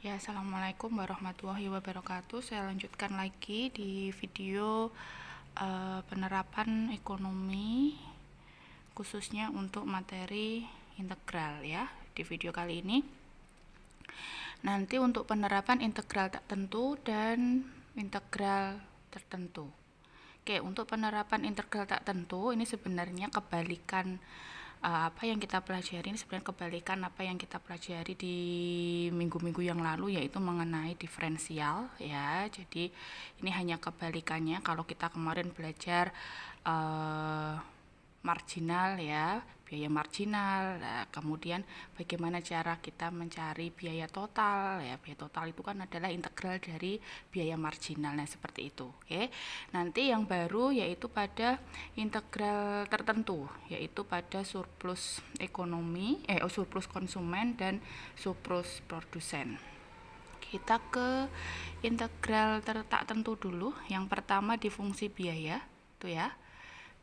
Ya, assalamualaikum warahmatullahi wabarakatuh. Saya lanjutkan lagi di video penerapan ekonomi khususnya untuk materi integral ya. Di video kali ini nanti untuk penerapan integral tak tentu dan integral tertentu. Oke, untuk penerapan integral tak tentu ini sebenarnya kebalikan apa yang kita pelajari ini sebenarnya kebalikan apa yang kita pelajari di minggu-minggu yang lalu, yaitu mengenai diferensial ya. Jadi ini hanya kebalikannya. Kalau kita kemarin belajar marginal ya, biaya marginal. Nah, kemudian bagaimana cara kita mencari biaya total ya. Biaya total itu kan adalah integral dari biaya marginal. Nah, seperti itu. Oke. Nanti yang baru yaitu pada integral tertentu, yaitu pada surplus ekonomi, surplus konsumen dan surplus produsen. Kita ke integral tak tentu dulu. Yang pertama di fungsi biaya, tuh ya.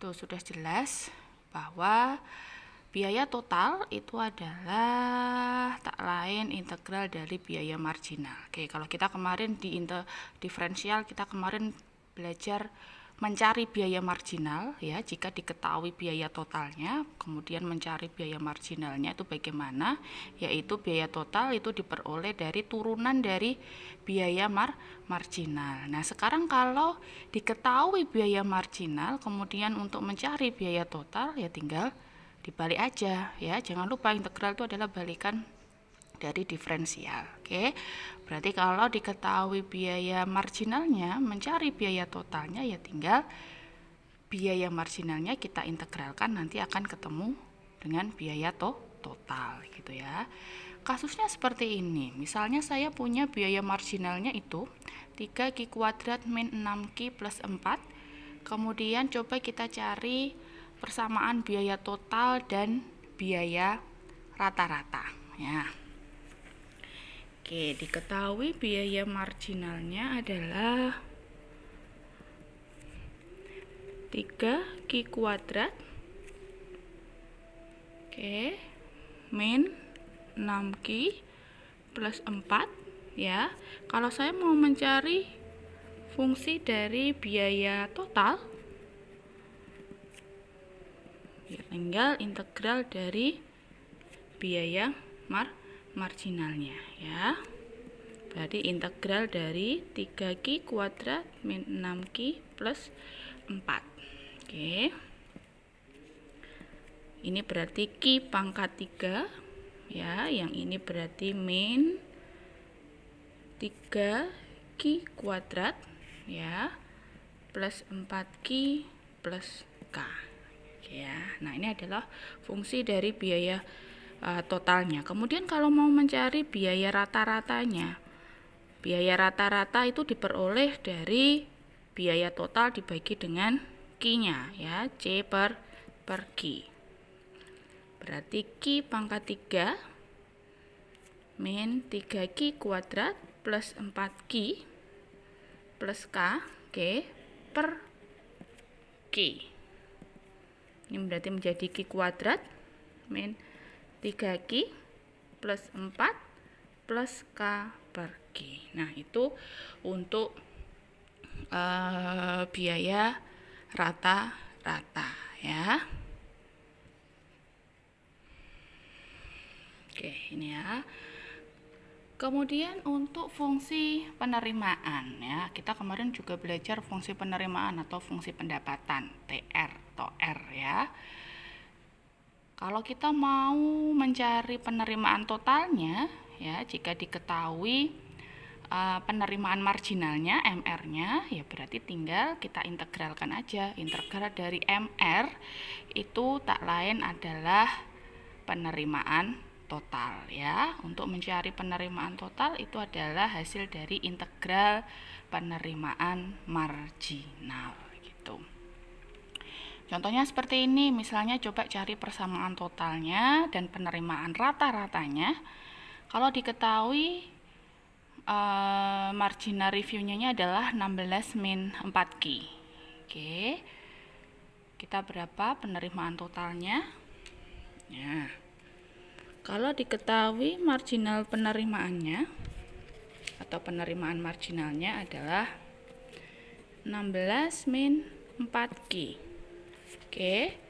Tuh sudah jelas bahwa biaya total itu adalah tak lain integral dari biaya marginal. Oke, kalau kita kemarin di diferensial kita kemarin belajar mencari biaya marginal ya, jika diketahui biaya totalnya, kemudian mencari biaya marginalnya itu bagaimana? Yaitu biaya total itu diperoleh dari turunan dari biaya marginal. Nah, sekarang kalau diketahui biaya marginal, kemudian untuk mencari biaya total ya tinggal dibalik aja ya. Jangan lupa integral itu adalah balikan dari diferensial. Oke. Berarti kalau diketahui biaya marginalnya, mencari biaya totalnya ya tinggal biaya marginalnya kita integralkan, nanti akan ketemu dengan biaya total gitu ya. Kasusnya seperti ini. Misalnya saya punya biaya marginalnya itu 3Q kuadrat min 6Q plus 4. Kemudian coba kita cari persamaan biaya total dan biaya rata-rata ya. Oke, diketahui biaya marginalnya adalah 3Q kuadrat min 6Q plus 4 ya. Kalau saya mau mencari fungsi dari biaya total, ya tinggal integral dari biaya marginalnya ya. Berarti integral dari 3Q kuadrat min 6Q plus 4. Oke. Ini berarti Q pangkat 3 ya, yang ini berarti min 3Q kuadrat ya plus 4Q plus K ya. Nah, ini adalah fungsi dari biaya totalnya. Kemudian kalau mau mencari biaya rata-ratanya, biaya rata-rata itu diperoleh dari biaya total dibagi dengan Q-nya ya, C per Q. Berarti Q pangkat 3 min 3Q kuadrat plus 4Q plus K, oke, per Q. Ini berarti menjadi Q kuadrat min 3Q plus 4 plus K per Q. Nah, itu untuk biaya rata-rata ya. Oke, ini ya. Kemudian untuk fungsi penerimaan ya, kita kemarin juga belajar fungsi penerimaan atau fungsi pendapatan, TR atau R ya. Kalau kita mau mencari penerimaan totalnya ya, jika diketahui penerimaan marginalnya MR-nya ya, berarti tinggal kita integralkan aja. Integral dari MR itu tak lain adalah penerimaan total ya. Untuk mencari penerimaan total itu adalah hasil dari integral penerimaan marginal gitu. Contohnya seperti ini, misalnya coba cari persamaan totalnya dan penerimaan rata-ratanya. Kalau diketahui marginal reviewnya adalah 16 min 4Q. Oke. Kita berapa penerimaan totalnya? Ya. Kalau diketahui marginal penerimaannya atau penerimaan marginalnya adalah 16 min 4Q. Oke.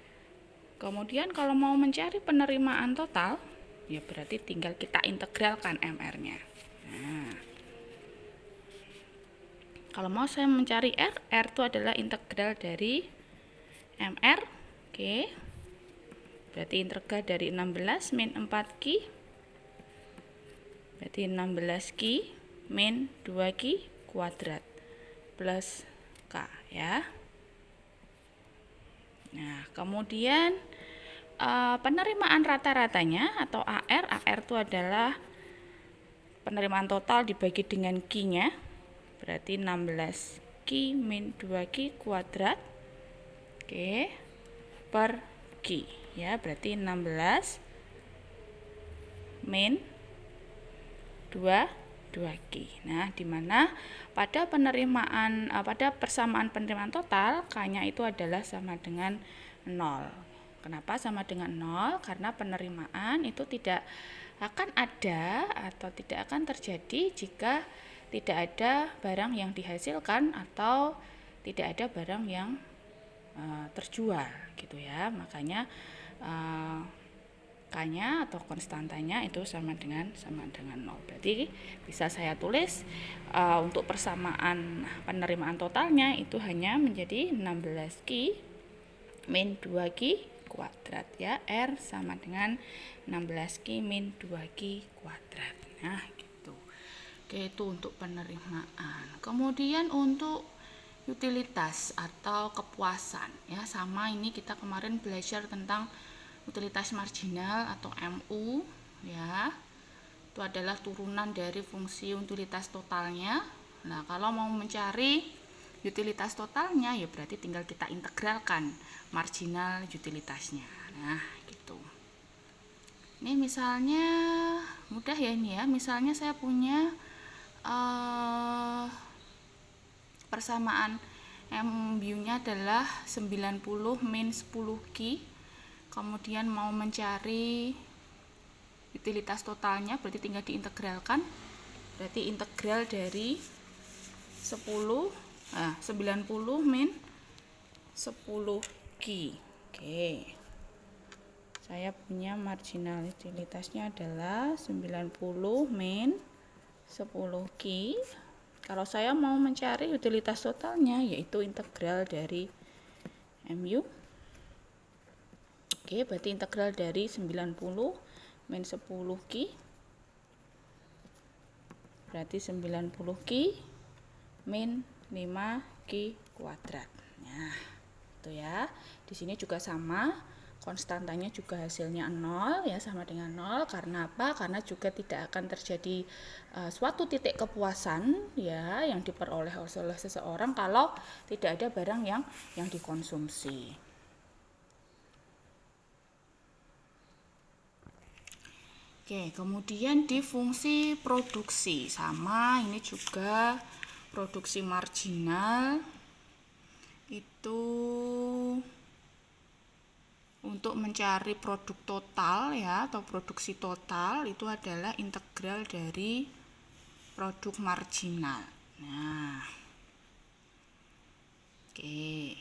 Kemudian kalau mau mencari penerimaan total, ya berarti tinggal kita integralkan MR-nya. Nah, kalau mau saya mencari R itu adalah integral dari MR. Oke. Berarti integral dari 16 min 4Q. Berarti 16Q min 2Q kuadrat plus K ya. Nah, kemudian penerimaan rata-ratanya atau AR itu adalah penerimaan total dibagi dengan Q-nya. Berarti 16Q min 2Q kuadrat. Oke. Per Q ya, berarti 16 min 2Q. Nah, di mana pada persamaan penerimaan total K-nya itu adalah sama dengan 0. Kenapa sama dengan 0? Karena penerimaan itu tidak akan ada atau tidak akan terjadi jika tidak ada barang yang dihasilkan atau tidak ada barang yang terjual gitu ya. Makanya K-nya atau konstantanya itu sama dengan 0. Berarti bisa saya tulis untuk persamaan penerimaan totalnya itu hanya menjadi 16Q min 2Q kuadrat ya. R sama dengan 16Q min 2Q kuadrat. Nah, gitu. Oke, itu untuk penerimaan. Kemudian untuk utilitas atau kepuasan ya, sama ini kita kemarin belajar tentang utilitas marginal atau MU ya. Itu adalah turunan dari fungsi utilitas totalnya. Nah, kalau mau mencari utilitas totalnya ya berarti tinggal kita integralkan marginal utilitasnya. Nah, gitu. Ini misalnya mudah ya ini ya. Misalnya saya punya persamaan MU-nya adalah 90 min 10Q. Kemudian mau mencari utilitas totalnya berarti tinggal diintegralkan. Berarti integral dari 90 min 10Q. Oke. Saya punya marginal utilitasnya adalah 90 min 10Q. Kalau saya mau mencari utilitas totalnya yaitu integral dari MU. Oke, berarti integral dari 90 min 10Q. Berarti 90Q min 5Q kuadrat. Nah, itu ya. Di sini juga sama, konstantanya juga hasilnya 0 ya, sama dengan 0. Karena apa? Karena juga tidak akan terjadi suatu titik kepuasan ya yang diperoleh oleh seseorang kalau tidak ada barang yang dikonsumsi. Oke, kemudian di fungsi produksi sama ini juga produksi marginal itu untuk mencari produk total ya atau produksi total itu adalah integral dari produk marginal. Nah, oke.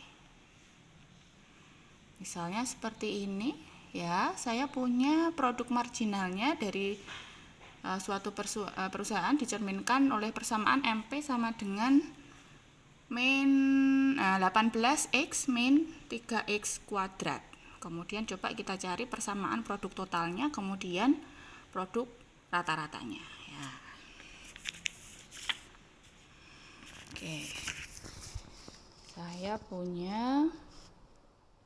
Misalnya seperti ini. Ya, saya punya produk marginalnya dari suatu perusahaan dicerminkan oleh persamaan MP sama dengan min 18X min 3X kuadrat. Kemudian coba kita cari persamaan produk totalnya, kemudian produk rata-ratanya. Ya. Oke. Saya punya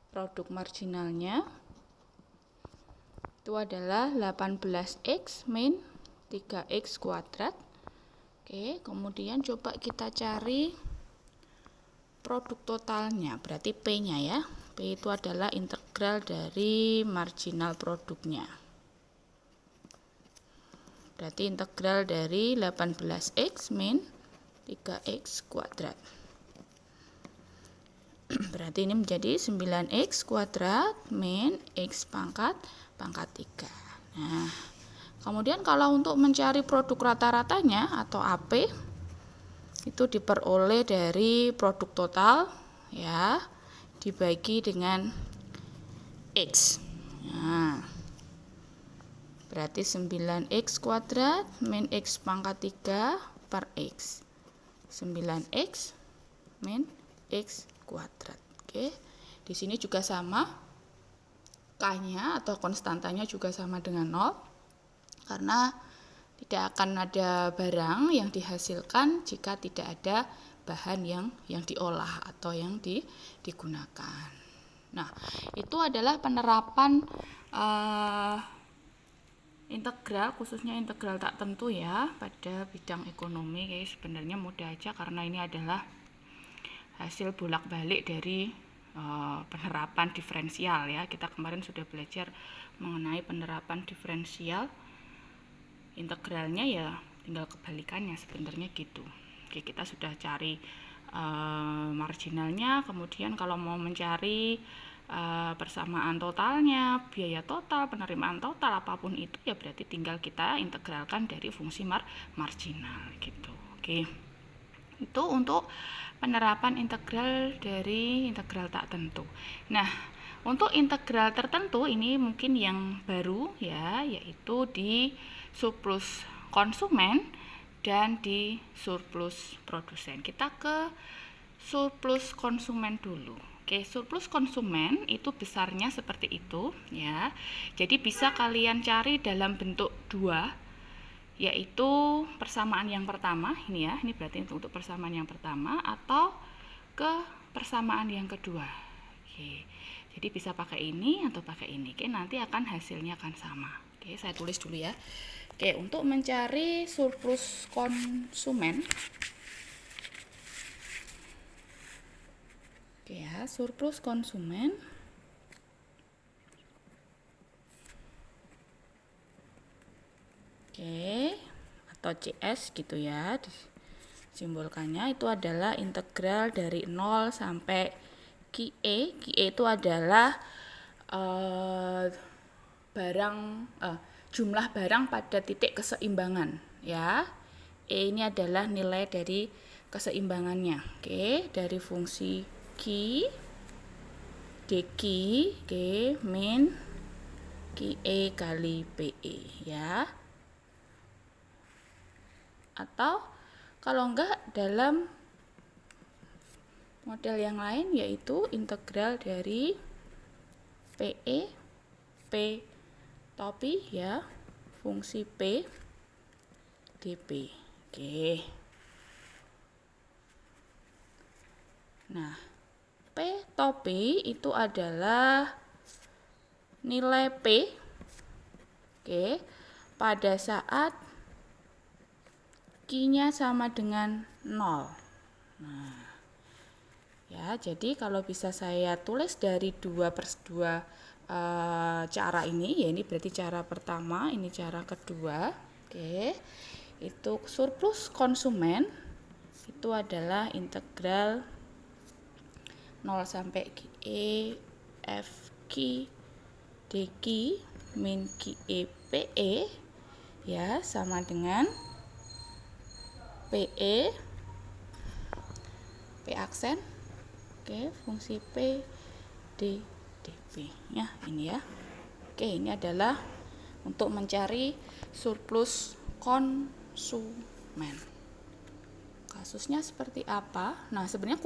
produk marginalnya itu adalah 18X min 3X kuadrat. Oke, kemudian coba kita cari produk totalnya, berarti P-nya ya. P itu adalah integral dari marginal produknya. Berarti integral dari 18X min 3X kuadrat. Berarti ini menjadi 9X kuadrat min X pangkat 3. Nah, Kemudian kalau untuk mencari produk rata-ratanya atau AP itu diperoleh dari produk total ya dibagi dengan X. Nah, berarti 9X kuadrat min X pangkat 3 per X. 9X min X kuadrat. Oke. Di sini juga sama. K-nya atau konstantanya juga sama dengan 0. Karena tidak akan ada barang yang dihasilkan jika tidak ada bahan yang diolah atau yang digunakan. Nah, itu adalah penerapan integral, khususnya integral tak tentu ya pada bidang ekonomi. Kayak sebenarnya mudah aja karena ini adalah hasil bolak-balik dari penerapan diferensial ya. Kita kemarin sudah belajar mengenai penerapan diferensial. Integralnya ya tinggal kebalikannya sebenarnya gitu. Oke, kita sudah cari marginalnya, kemudian kalau mau mencari persamaan totalnya, biaya total, penerimaan total, apapun itu ya berarti tinggal kita integralkan dari fungsi marginal gitu. Oke. Itu untuk penerapan integral dari integral tak tentu. Nah, untuk integral tertentu ini mungkin yang baru ya, yaitu di surplus konsumen dan di surplus produsen. Kita ke surplus konsumen dulu. Oke, surplus konsumen itu besarnya seperti itu ya. Jadi bisa kalian cari dalam bentuk 2, yaitu persamaan yang pertama ini ya. Ini berarti untuk persamaan yang pertama atau ke persamaan yang kedua. Oke. Jadi bisa pakai ini atau pakai ini. Oke, nanti akan hasilnya akan sama. Oke, saya tulis dulu ya. Oke, untuk mencari surplus konsumen. Oke ya, surplus konsumen. Oke, atau CS gitu ya. Simbolkannya itu adalah integral dari 0 sampai QE. QE itu adalah jumlah barang pada titik keseimbangan ya. E ini adalah nilai dari keseimbangannya. Oke, dari fungsi Q DQ min QE kali PE ya. Atau kalau enggak dalam model yang lain yaitu integral dari PE P topi ya, fungsi P dP. Oke. Nah, P topi itu adalah nilai P oke, pada saat Q-nya sama dengan 0. Nah, ya, jadi kalau bisa saya tulis dari 2/2 cara ini, ya ini berarti cara pertama, ini cara kedua. Oke. Itu surplus konsumen itu adalah integral 0 sampai QE FQ DQ min QE PE ya sama dengan PE P aksen. Oke, fungsi P D DP ya, ini ya. Oke, ini adalah untuk mencari surplus konsumen. Kasusnya seperti apa? Nah, sebenarnya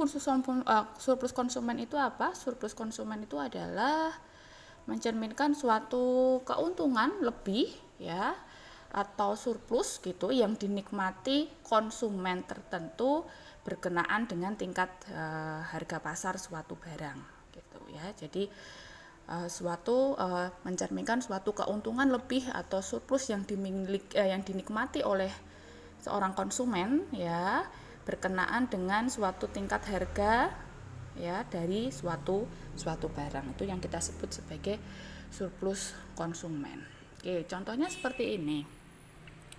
surplus konsumen itu apa? Surplus konsumen itu adalah mencerminkan suatu keuntungan lebih ya atau surplus gitu yang dinikmati konsumen tertentu berkenaan dengan tingkat harga pasar suatu barang. Ya, jadi mencerminkan suatu keuntungan lebih atau surplus yang dinikmati oleh seorang konsumen ya berkenaan dengan suatu tingkat harga ya dari suatu barang. Itu yang kita sebut sebagai surplus konsumen. Oke, contohnya seperti ini.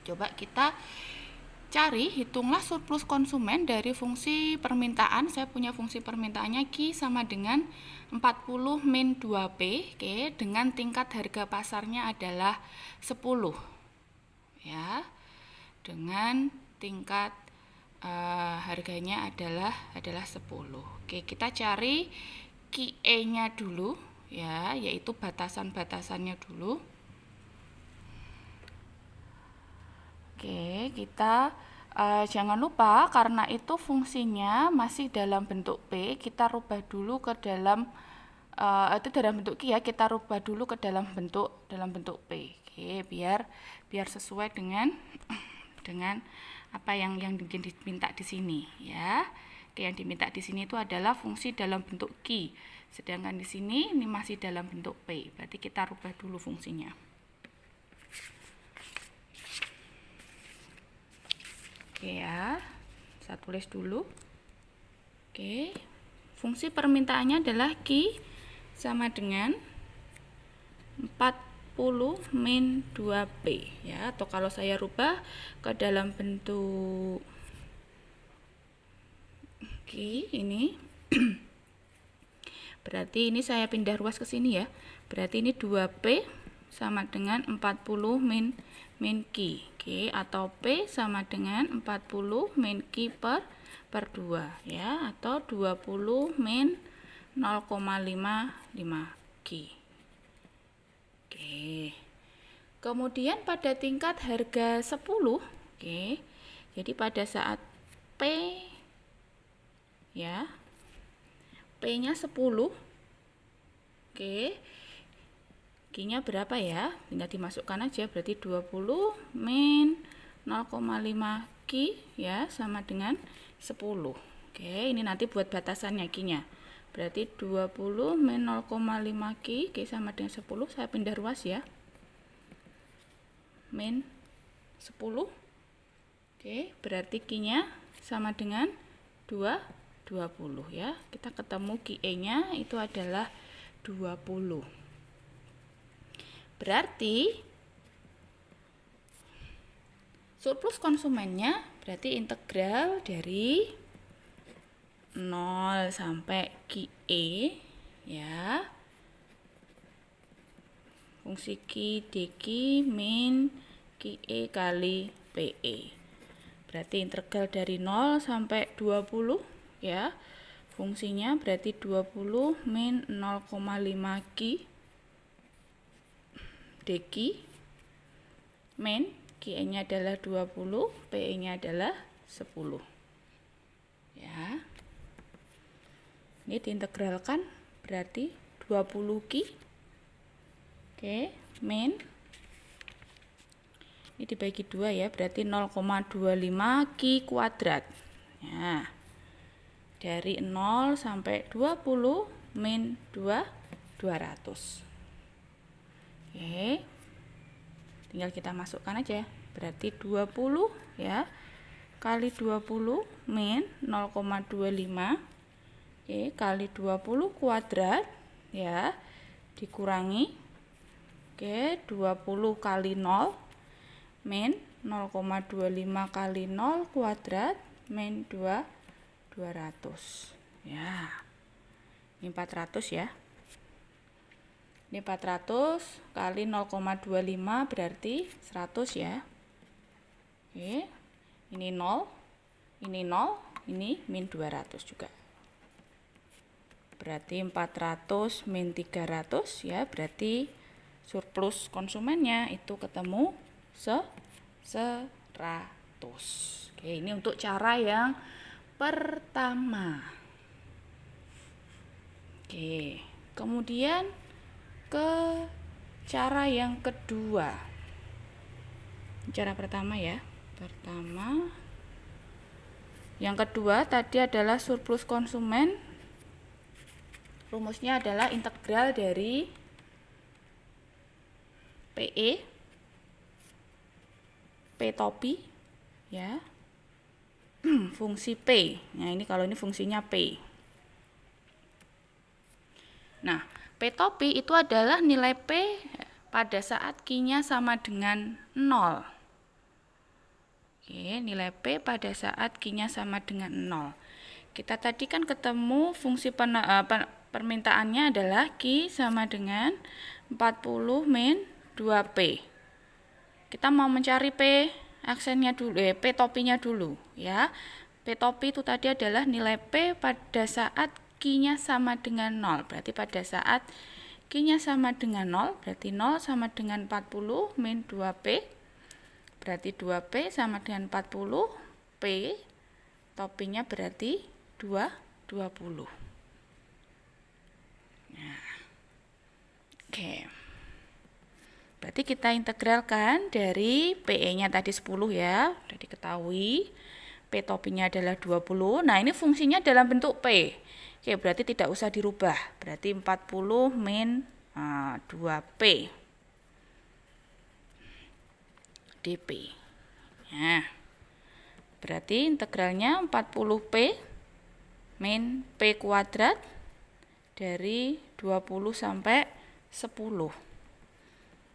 Coba kita cari, hitunglah surplus konsumen dari fungsi permintaan. Saya punya fungsi permintaannya Q sama dengan 40 min 2P, oke, dengan tingkat harga pasarnya adalah 10. ya, dengan tingkat harganya adalah 10. Oke, kita cari QE-nya dulu ya, yaitu batasan-batasannya dulu. Oke, kita jangan lupa karena itu fungsinya masih dalam bentuk P, kita rubah dulu ke dalam itu dalam bentuk Q ya, kita rubah dulu ke dalam bentuk P. Oke, biar sesuai dengan apa yang diminta di sini ya. Oke, yang diminta di sini itu adalah fungsi dalam bentuk Q. Sedangkan di sini ini masih dalam bentuk P. Berarti kita rubah dulu fungsinya. Oke ya, saya tulis dulu. Oke, fungsi permintaannya adalah Q sama dengan 40 min 2P ya, atau kalau saya rubah ke dalam bentuk Q ini berarti ini saya pindah ruas ke sini ya. Berarti ini 2P sama dengan 40 min Q. Oke, atau P sama dengan 40 min Q per 2 ya, atau 20 min 0,55 Q. Oke. Kemudian pada tingkat harga 10, oke. Jadi pada saat P ya, P-nya 10. Oke. Q-nya berapa ya? Tinggal dimasukkan aja, berarti 20 min 0,5 Q ya, sama dengan 10. Oke, ini nanti buat batasannya Q-nya. Berarti 20 min 0,5 Q, sama dengan 10, saya pindah ruas ya. Min 10. Oke, berarti Q-nya sama dengan 20 ya. Kita ketemu QE-nya itu adalah 20. Berarti surplus konsumennya berarti integral dari 0 sampai QE ya. Fungsi Q dQ min QE kali PE. Berarti integral dari 0 sampai 20 ya. Fungsinya berarti 20 min 0,5 Q dQ min QE-nya adalah 20, PE-nya adalah 10. Ya. Ini diintegralkan berarti 20 Q. Oke, min ini dibagi 2 ya, berarti 0,25 Q kuadrat. Ya. Dari 0 sampai 20 min 200. Oke, tinggal kita masukkan aja, berarti 20 ya, kali 20 min 0,25, oke, kali 20 kuadrat ya, dikurangi, oke, 20 kali 0 min 0,25 kali 0 kuadrat min 200 ya, ini 400 ya. Ini 400 kali 0,25 berarti 100 ya. Oke. Ini 0, ini 0, ini min 200 juga. Berarti 400 min 300 ya, berarti surplus konsumennya itu ketemu 100. Oke, ini untuk cara yang pertama. Oke. Kemudian ke cara yang kedua. Cara pertama ya. Yang kedua tadi adalah surplus konsumen. Rumusnya adalah integral dari PE, P topi ya. Fungsi P. Nah, ini kalau ini fungsinya P. Nah, P topi itu adalah nilai P pada saat Q-nya sama dengan 0. Oke, nilai P pada saat Q-nya sama dengan 0. Kita tadi kan ketemu fungsi permintaannya adalah Q sama dengan 40 min 2P. kita mau mencari P aksennya dulu, P topinya dulu ya. P topi itu tadi adalah nilai P pada saat Q-nya sama dengan 0. Berarti pada saat Q-nya sama dengan 0, berarti 0 sama dengan 40 min 2P. Berarti 2P sama dengan 40, P topinya berarti 20. Nah, oke. Berarti kita integralkan dari PE-nya tadi 10 ya, sudah diketahui. P topinya adalah 20. Nah, ini fungsinya dalam bentuk P. Oke, berarti tidak usah dirubah. Berarti 40 min 2P dP. Nah, berarti integralnya 40P min P kuadrat dari 20 sampai 10.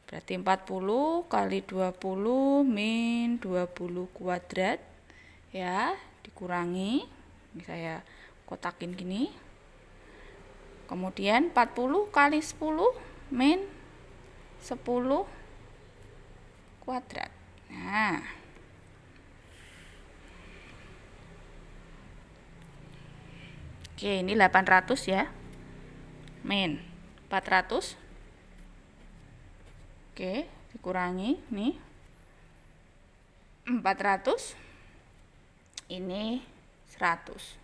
Berarti 40 kali 20 min 20 kuadrat ya, dikurangi. Ini saya kotakin gini. Kemudian 40 kali 10 min 10 kuadrat. Nah, oke, ini 800 ya. Min 400. Oke, dikurangi nih 400. Ini 100.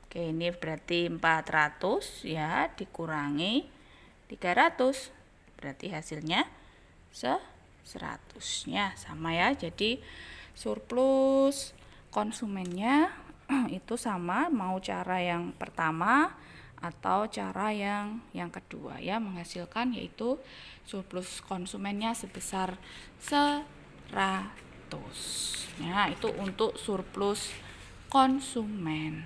Oke, ini berarti 400 ya, dikurangi 300. Berarti hasilnya 100-nya sama ya. Jadi surplus konsumennya itu sama, mau cara yang pertama atau cara yang kedua ya, menghasilkan yaitu surplus konsumennya sebesar 100. Nah, itu untuk surplus konsumen.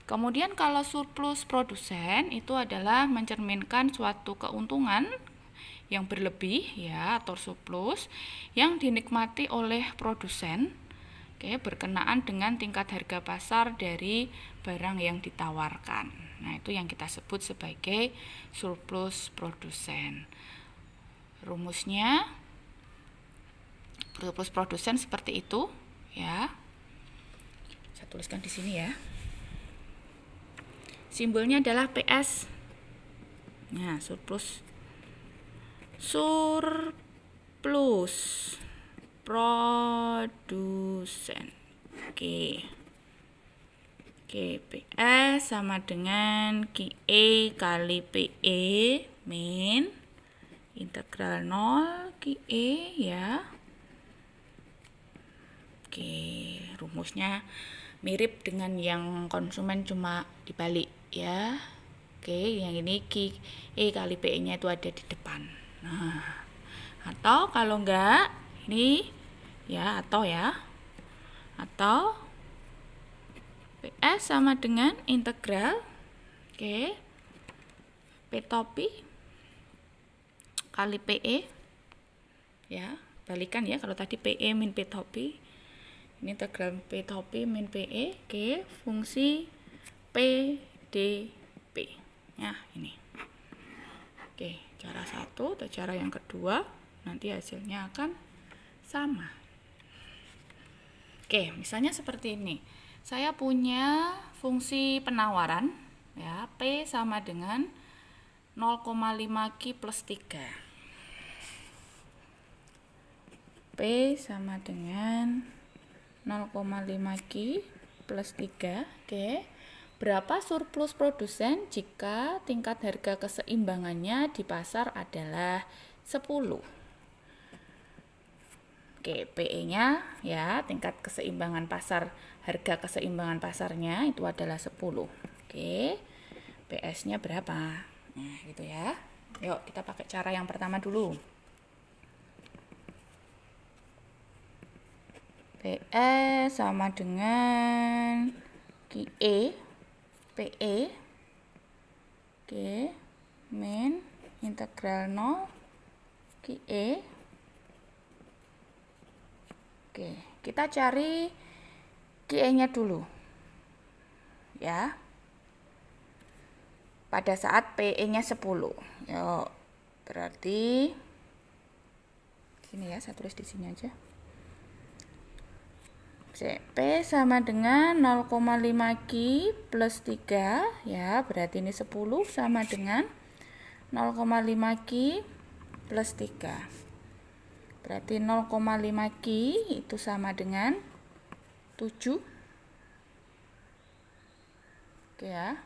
Kemudian kalau surplus produsen itu adalah mencerminkan suatu keuntungan yang berlebih ya, atau surplus yang dinikmati oleh produsen berkenaan dengan tingkat harga pasar dari barang yang ditawarkan. Nah, itu yang kita sebut sebagai surplus produsen. Rumusnya surplus produsen seperti itu ya. Saya tuliskan di sini ya. Simbolnya adalah PS. Nah, surplus produsen. Oke, PS sama dengan QE kali PE min integral 0 QE ya. Oke, rumusnya mirip dengan yang konsumen, cuma dibalik ya. Oke, yang ini QE kali PE-nya itu ada di depan. Nah, atau kalau enggak ini ya, atau PS sama dengan integral P topi kali PE ya, balikan ya, kalau tadi PE min P topi, ini integral P topi min PE fungsi PdP ya, ini. Oke, cara satu atau cara yang kedua nanti hasilnya akan sama. Oke, misalnya seperti ini. Saya punya fungsi penawaran ya, P sama dengan 0,5 Q plus 3. P sama dengan 0,5 Q plus 3. Oke. Berapa surplus produsen jika tingkat harga keseimbangannya di pasar adalah 10? Oke, PE-nya ya, tingkat keseimbangan pasar, harga keseimbangan pasarnya itu adalah 10. Oke, PS-nya berapa? Nah, gitu ya. Yuk, kita pakai cara yang pertama dulu. PS sama dengan QE, PE, oke, min integral 0 QE. Oke, kita cari QE-nya dulu. Ya. Pada saat PE-nya 10. Yuk, berarti sini ya, saya tulis di sini aja. P sama dengan 0,5 Ki plus 3 ya, berarti ini 10 sama dengan 0,5 Ki plus 3. Berarti 0,5 Ki itu sama dengan 7. Oke ya.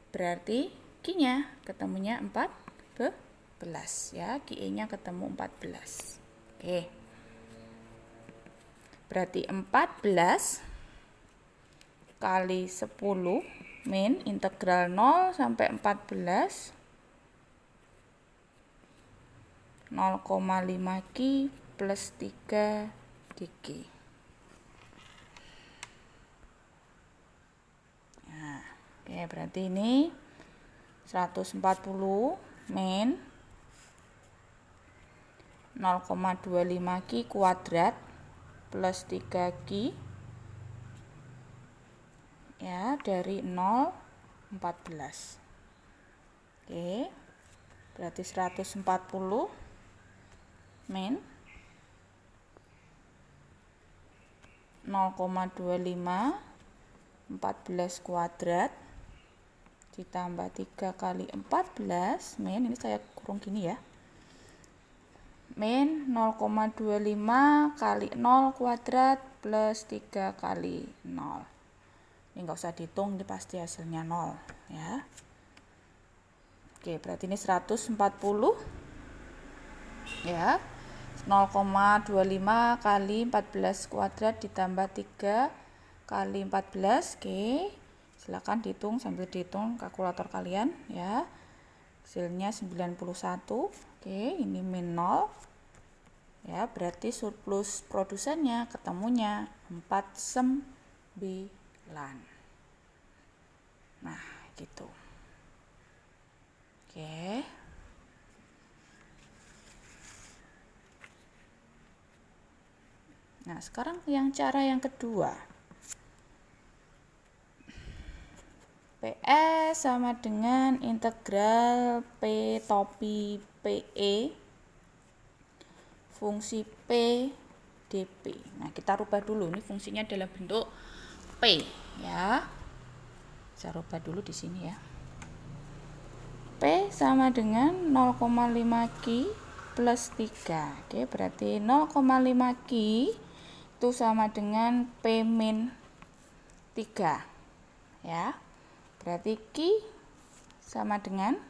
Berarti Ki-nya ketemunya 14 ya. Ki-nya ketemu 14. Oke. Berarti 14 kali 10 min integral 0 sampai 14 0,5 Ki plus 3 dq. Nah, oke, berarti ini 140 min 0,25 Ki kuadrat plus 3 Ki ya, dari 0 14. Oke, berarti 140 min 0,25 14 kuadrat ditambah 3 kali 14 min, ini saya kurung gini ya, min 0,25 kali 0 kuadrat plus 3 kali 0. Ini nggak usah dihitung, ini pasti hasilnya 0 ya. Oke, berarti ini 140 ya, 0,25 kali 14 kuadrat ditambah 3 kali 14. Oke, silakan dihitung sambil dihitung kalkulator kalian ya. Hasilnya 91. Oke, ini min 0 ya, berarti surplus produsennya ketemunya 49. Nah, gitu. Oke. Nah, sekarang cara yang kedua. PS sama dengan integral P topi PE fungsi P dP. Nah, kita rubah dulu. Ini fungsinya dalam bentuk P ya. Saya rubah dulu di sini ya. P sama dengan 0,5 Ki plus 3. Oke, berarti 0,5 Ki itu sama dengan P min 3 ya. Berarti Ki sama dengan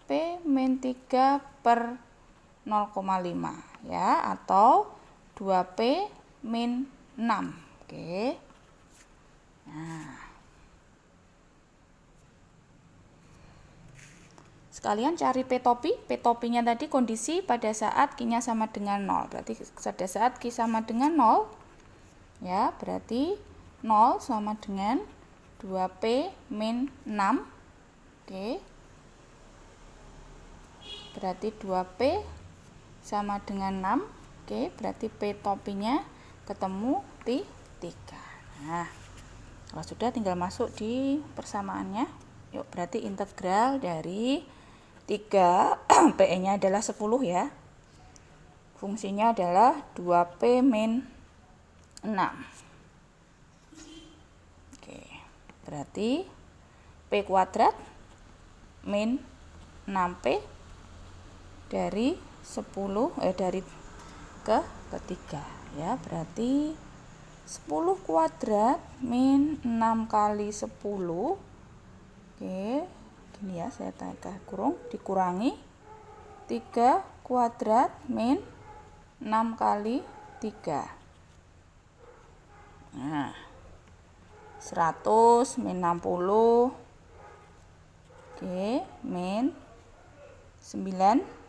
P min 3 per 0,5 ya, atau 2P min 6. Oke. Nah, sekalian cari P topi. P topinya tadi kondisi pada saat Ki-nya sama dengan 0. Berarti pada saat Ki sama dengan 0 ya, berarti 0 sama dengan 2P min 6. Oke. Berarti 2P sama dengan 6. Oke, berarti P topinya ketemu 3. Nah, kalau sudah tinggal masuk di persamaannya. Yuk, berarti integral dari 3 PE-nya adalah 10 ya. Fungsinya adalah 2P min 6. Oke, berarti P kuadrat min 6P dari 10 dari ketiga ya, berarti 10 kuadrat min 6 kali 10. Oke, gini ya, saya tanda kurung, dikurangi 3 kuadrat min 6 kali 3. Nah, 100 min 60. Oke, min 9.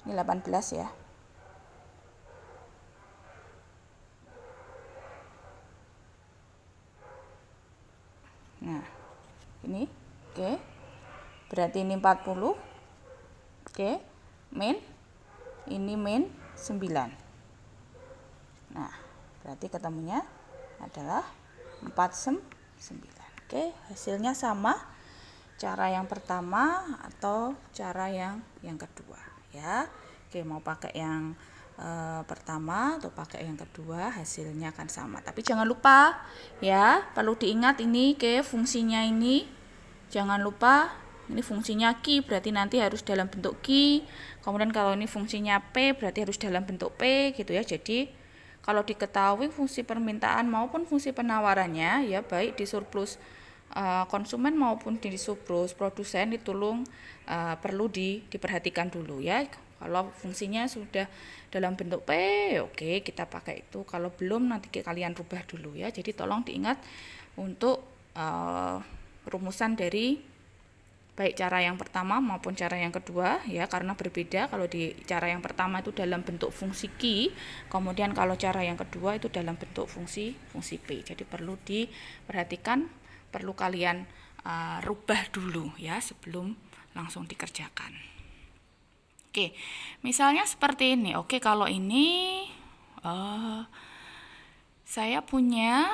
Ini 18 ya. Nah, ini oke. Berarti ini 40. Oke, min ini min 9. Nah, Berarti ketemunya adalah 49. Oke, hasilnya sama cara yang pertama atau cara yang kedua ya. Oke, mau pakai yang pertama atau pakai yang kedua hasilnya akan sama. Tapi jangan lupa ya, perlu diingat ini fungsinya ini. Jangan lupa ini fungsinya Q berarti nanti harus dalam bentuk Q. Kemudian kalau ini fungsinya P berarti harus dalam bentuk P gitu ya. Jadi kalau diketahui fungsi permintaan maupun fungsi penawarannya ya, baik di surplus konsumen maupun di surplus produsen, ditolong perlu diperhatikan dulu ya. Kalau fungsinya sudah dalam bentuk P, oke, kita pakai itu. Kalau belum nanti kalian rubah dulu ya. Jadi tolong diingat untuk rumusan dari baik cara yang pertama maupun cara yang kedua ya, karena berbeda. Kalau di cara yang pertama itu dalam bentuk fungsi Q, kemudian kalau cara yang kedua itu dalam bentuk fungsi P. Jadi perlu diperhatikan, perlu kalian rubah dulu ya sebelum langsung dikerjakan. Oke, misalnya seperti ini. Oke, kalau ini saya punya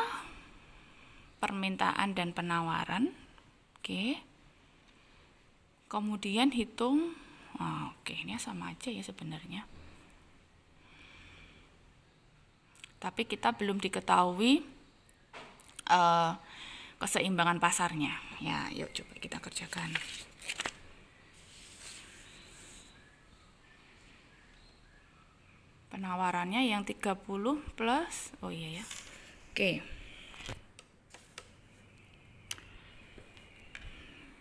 permintaan dan penawaran. Oke. Kemudian hitung, oke, ini sama aja ya sebenarnya. Tapi kita belum diketahui keseimbangan pasarnya. Ya, yuk coba kita kerjakan. Penawarannya yang 30 plus, oh iya ya. Oke.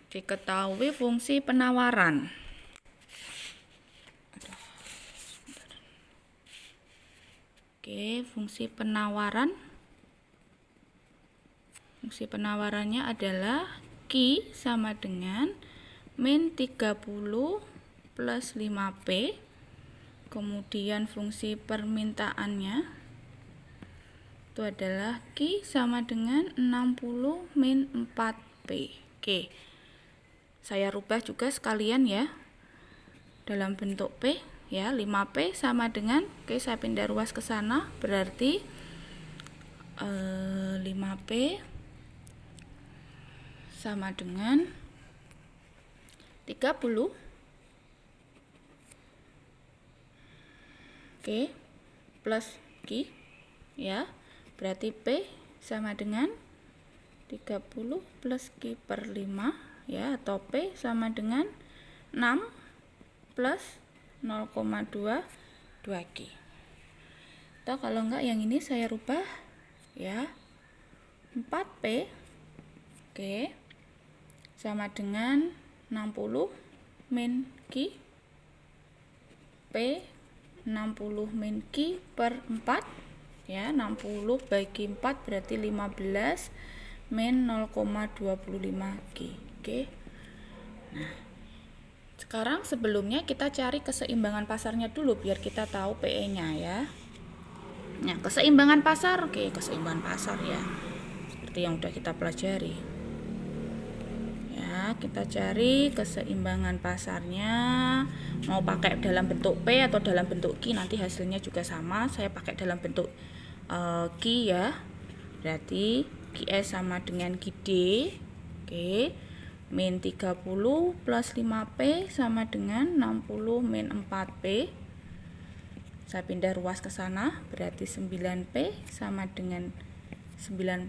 Diketahui fungsi penawaran. Oke, fungsi penawaran. Fungsi penawarannya adalah Q sama dengan min 30 plus 5P. Kemudian fungsi permintaannya itu adalah Q sama dengan 60 min 4P. Oke. Saya rubah juga sekalian ya dalam bentuk P ya. 5P sama dengan, oke, saya pindah ruas ke sana, berarti 5P sama dengan 30, oke, plus Q ya, berarti P sama dengan 30 plus Q per 5 ya, atau P sama dengan 6 plus 0,22 Q. Atau kalau enggak yang ini saya rubah ya, 4P oke sama dengan 60 min Q, P 60 min Q per 4 ya, 60 bagi 4 berarti 15 min 0,25 Q. Oke. Nah, sekarang sebelumnya kita cari keseimbangan pasarnya dulu biar kita tahu PE-nya ya. Nah, keseimbangan pasar, oke, keseimbangan pasar ya. Seperti yang udah kita pelajari. Ya, kita cari keseimbangan pasarnya. Mau pakai dalam bentuk P atau dalam bentuk Q nanti hasilnya juga sama. Saya pakai dalam bentuk Q ya. Berarti QS sama dengan QD. Oke. Min 30 plus 5P sama dengan 60 min 4P. Saya pindah ruas ke sana, berarti 9P sama dengan 90,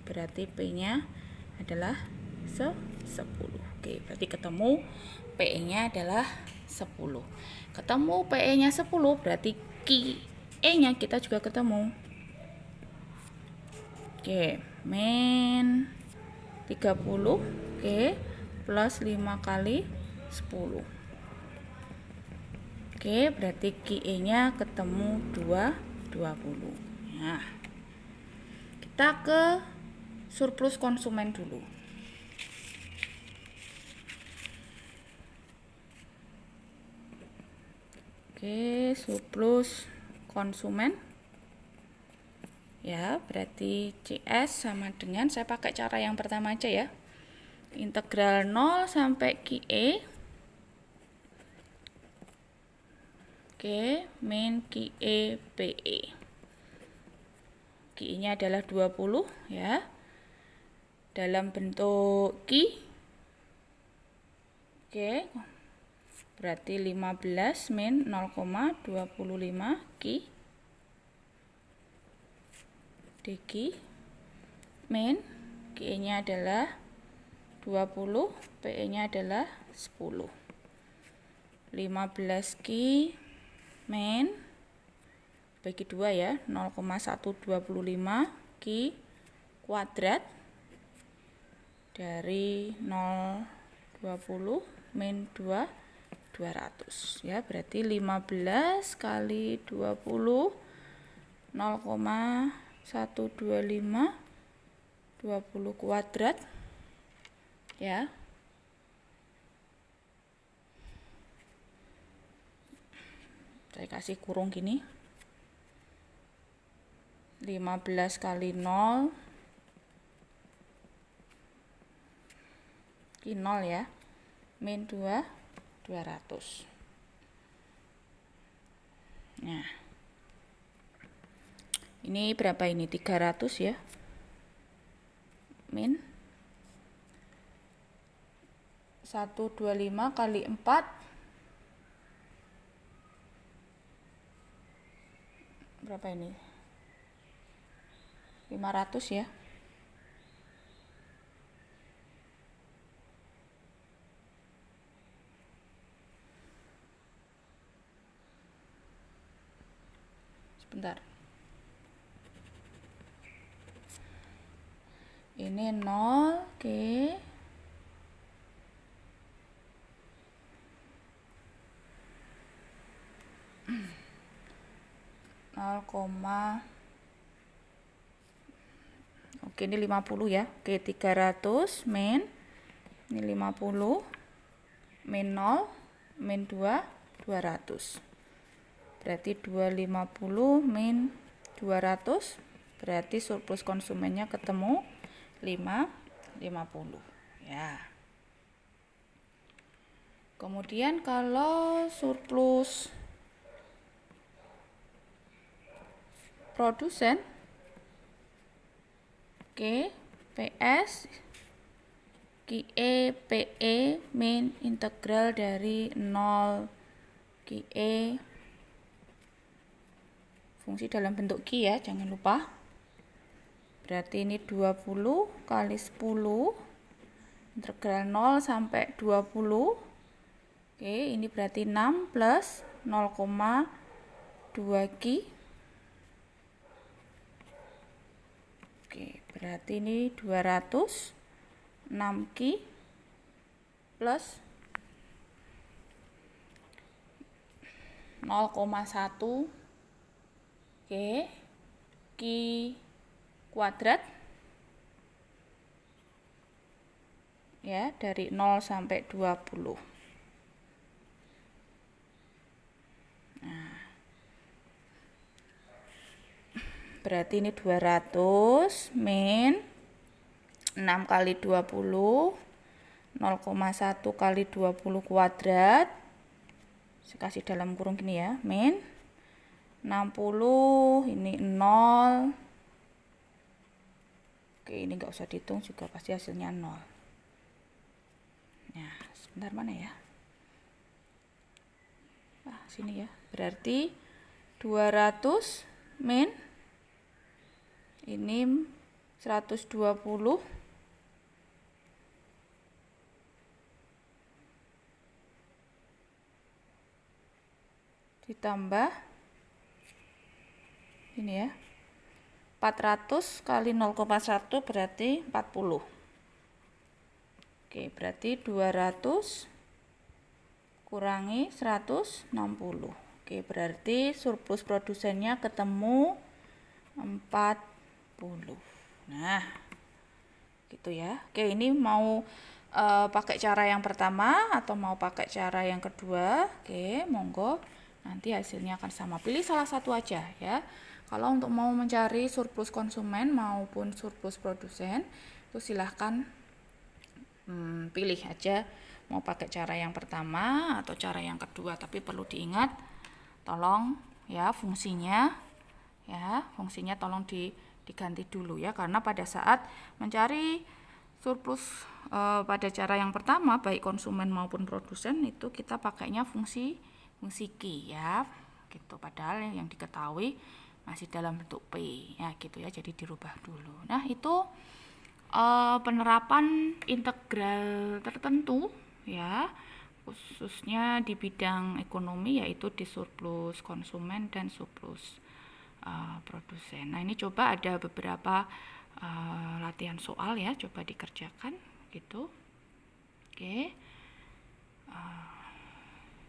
berarti P-nya adalah 10. Oke, berarti ketemu PE-nya adalah 10. Ketemu PE-nya 10, berarti QE-nya kita juga ketemu. Oke, min 30, oke, plus 5 kali 10. Oke, berarti QE-nya ketemu 20. Nah, kita ke surplus konsumen dulu. Oke, surplus konsumen. Ya, berarti CS sama dengan, saya pakai cara yang pertama aja ya. Integral 0 sampai QE. Oke, min QE PE. Q-nya adalah 20 ya. Dalam bentuk Q. Oke. Berarti 15 min 0,25 Q dQ min Q-nya adalah 20, PE-nya adalah 10. 15 Q min bagi 2 ya, 0,125 Q kuadrat dari 0,20 min 2, 200 ya, berarti 15 kali 20 0,125 20 kuadrat ya. Saya kasih kurung gini. 15 kali 0 Q 0 ya. Min 2, 200. Nah. Ini berapa ini? 300 ya. Min 125 kali 4 berapa ini? 500 ya. Sebentar. Ini 0, oke. Oke, ini 50 ya. Oke, 300 min ini 50 min 0 min 2, 200. Berarti 250 min 200 berarti surplus konsumennya ketemu 50 ya. Kemudian kalau surplus produsen, oke, PS QE PE min integral dari 0 QE fungsi dalam bentuk Q ya, jangan lupa. Berarti ini 20 kali 10 integral 0 sampai 20. Oke, ini berarti 6 plus 0,2 Q. Oke, berarti ini 200 6 Q plus 0,1 Oke, Q kuadrat ya, dari 0 sampai 20. Nah, berarti ini 200 min 6 kali 20 0,1 kali 20 kuadrat. Saya kasih dalam kurung gini ya, min 60 ini 0. Oke, ini nggak usah dihitung juga, pasti hasilnya 0. Nah, sebentar mana ya? Sini ya. Berarti 200 min ini 120 ditambah ini ya, 400 kali 0,1 berarti 40. Oke, berarti 200 kurangi 160. Oke, berarti surplus produsennya ketemu 40. Nah, gitu ya. Oke, ini mau pakai cara yang pertama atau mau pakai cara yang kedua? Oke, monggo. Nanti hasilnya akan sama. Pilih salah satu aja ya. Kalau untuk mau mencari surplus konsumen maupun surplus produsen, itu silahkan pilih aja mau pakai cara yang pertama atau cara yang kedua. Tapi perlu diingat, tolong ya fungsinya tolong diganti dulu ya, karena pada saat mencari surplus pada cara yang pertama baik konsumen maupun produsen itu kita pakainya fungsi key ya gitu, padahal yang diketahui masih dalam bentuk P ya gitu ya, jadi dirubah dulu. Nah itu penerapan integral tertentu ya, khususnya di bidang ekonomi, yaitu di surplus konsumen dan surplus produsen. Nah ini coba ada beberapa latihan soal ya, coba dikerjakan gitu. Oke,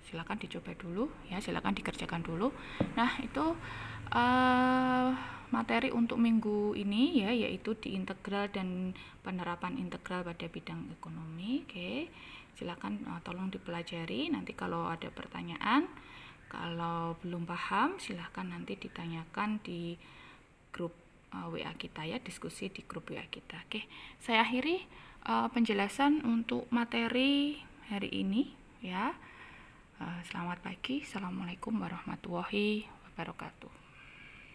silakan dicoba dulu ya, silakan dikerjakan dulu. Nah itu materi untuk minggu ini ya, yaitu di integral dan penerapan integral pada bidang ekonomi. Oke, silakan tolong dipelajari. Nanti kalau ada pertanyaan, kalau belum paham, silakan nanti ditanyakan di grup WA kita ya, diskusi di grup WA kita. Oke, saya akhiri penjelasan untuk materi hari ini ya. Selamat pagi, assalamualaikum warahmatullahi wabarakatuh.